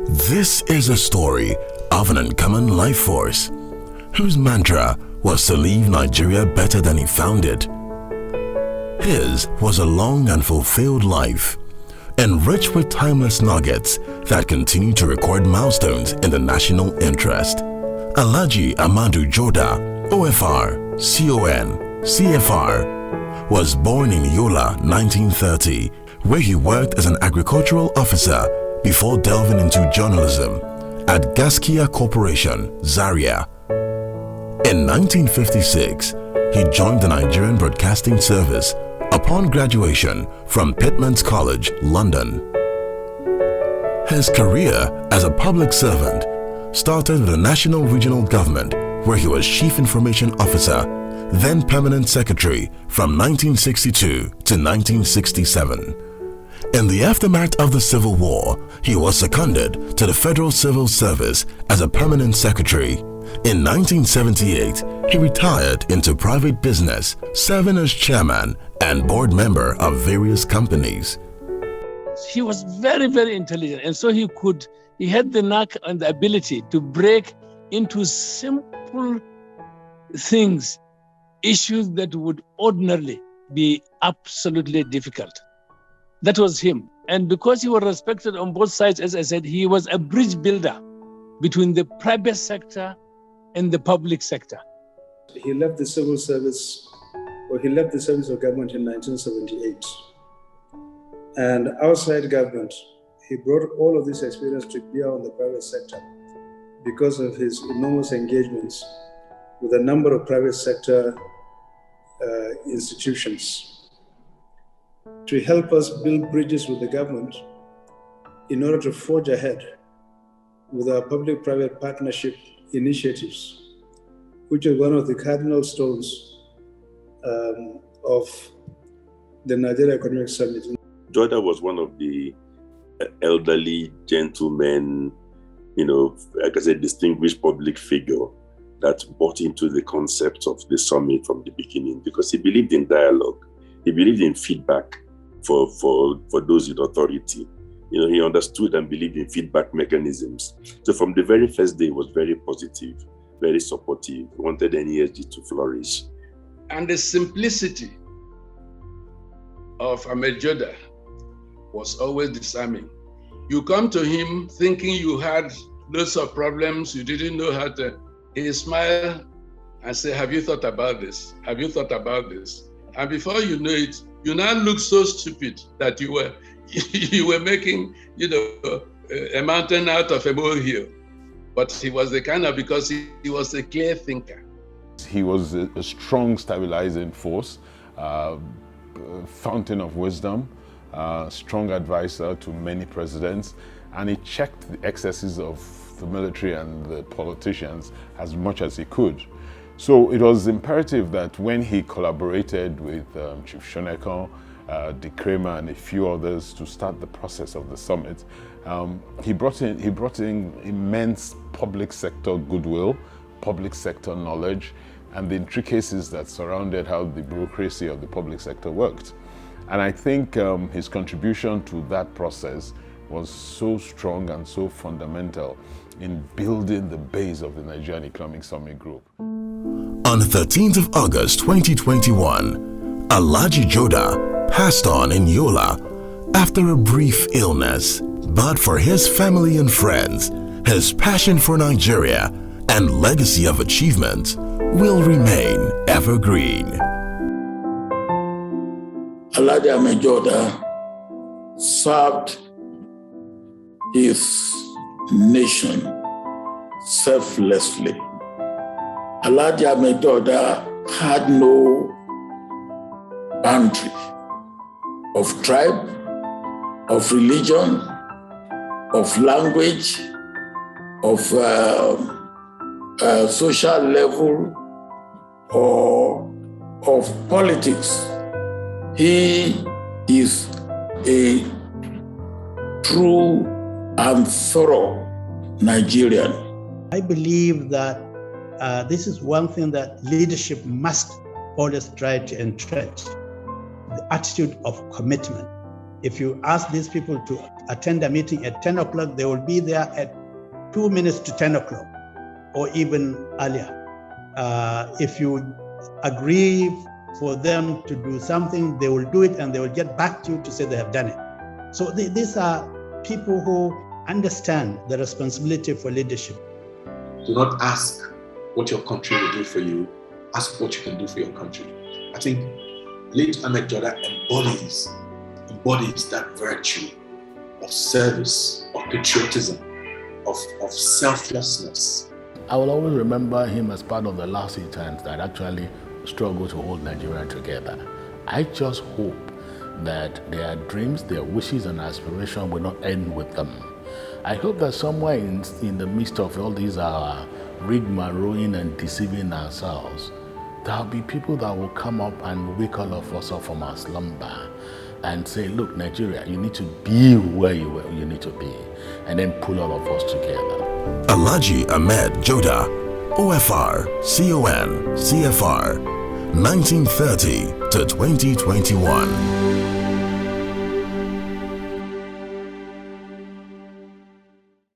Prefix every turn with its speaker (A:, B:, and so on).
A: This is a story of an uncommon life force whose mantra was to leave Nigeria better than he found it. His was a long and fulfilled life, enriched with timeless nuggets that continue to record milestones in the national interest. Alhaji Ahmed Joda, OFR, CON, CFR, was born in Yola, 1930, where he worked as an agricultural officer before delving into journalism at Gaskia Corporation, Zaria. In 1956, he joined the Nigerian Broadcasting Service upon graduation from Pitman's College, London. His career as a public servant started with the National Regional Government, where he was Chief Information Officer, then Permanent Secretary from 1962 to 1967. In the aftermath of the Civil War, he was seconded to the Federal Civil Service as a Permanent Secretary. In 1978, he retired into private business, serving as chairman and board member of various companies.
B: He was very, very intelligent, and so he had the knack and the ability to break into simple things, issues that would ordinarily be absolutely difficult. That was him. And because he was respected on both sides, as I said, he was a bridge builder between the private sector and the public sector.
C: He left the civil service, or he left the service of government in 1978. And outside government, he brought all of this experience to bear on the private sector because of his enormous engagements with a number of private sector institutions to help us build bridges with the government in order to forge ahead with our public-private partnership initiatives, which is one of the cardinal stones of the Nigeria Economic Summit.
D: Joda was one of the elderly gentlemen, like I said, distinguished public figure that bought into the concept of the summit from the beginning, because he believed in dialogue. He believed in feedback for those in authority. He understood and believed in feedback mechanisms. So from the very first day, he was very positive, very supportive. He wanted NESG to flourish.
E: And the simplicity of Ahmed Joda was always disarming. You come to him thinking you had lots of problems, you didn't know how to. He smiled and said, "Have you thought about this? Have you thought about this?" And before you know it, you now look so stupid that you were making, a mountain out of a molehill. But he was the kind of, because he was a clear thinker.
F: He was a strong stabilizing force, fountain of wisdom, strong advisor to many presidents, and he checked the excesses of the military and the politicians as much as he could. So it was imperative that when he collaborated with Chief Shonekon, Dick Kramer, and a few others to start the process of the summit, he brought in immense public sector goodwill, public sector knowledge, and the intricacies that surrounded how the bureaucracy of the public sector worked. And I think his contribution to that process was so strong and so fundamental in building the base of the Nigerian Economic Summit Group.
A: On 13th of August 2021, Alhaji Joda passed on in Yola after a brief illness. But for his family and friends, his passion for Nigeria and legacy of achievement will remain evergreen.
G: Alhaji Ahmed Joda served his nation selflessly. Alhaji Ahmed Joda had no boundary of tribe, of religion, of language, of social level, or of politics. He is a true and thorough Nigerian.
H: I believe that this is one thing that leadership must always try to entrench, the attitude of commitment If you ask these people to attend a meeting at 10 o'clock, they will be there at 2 minutes to 10 o'clock or even earlier. If you agree for them to do something, they will do it and they will get back to you to say they have done it. So these are people who understand the responsibility for leadership.
I: Do not ask what your country will do for you, ask what you can do for your country. I think late Ahmed Joda embodies that virtue of service, of patriotism, of selflessness.
J: I will always remember him as part of the last Titans that actually struggled to hold Nigeria together. I just hope that their dreams, their wishes and aspirations will not end with them. I hope that somewhere in the midst of all these rigmaroling and deceiving ourselves, there will be people that will come up and wake all of us up from our slumber and say, look, Nigeria, you need to be where you need to be, and then pull all of us together.
A: Alhaji Ahmed Joda, OFR, CON, CFR, 1930 to 2021.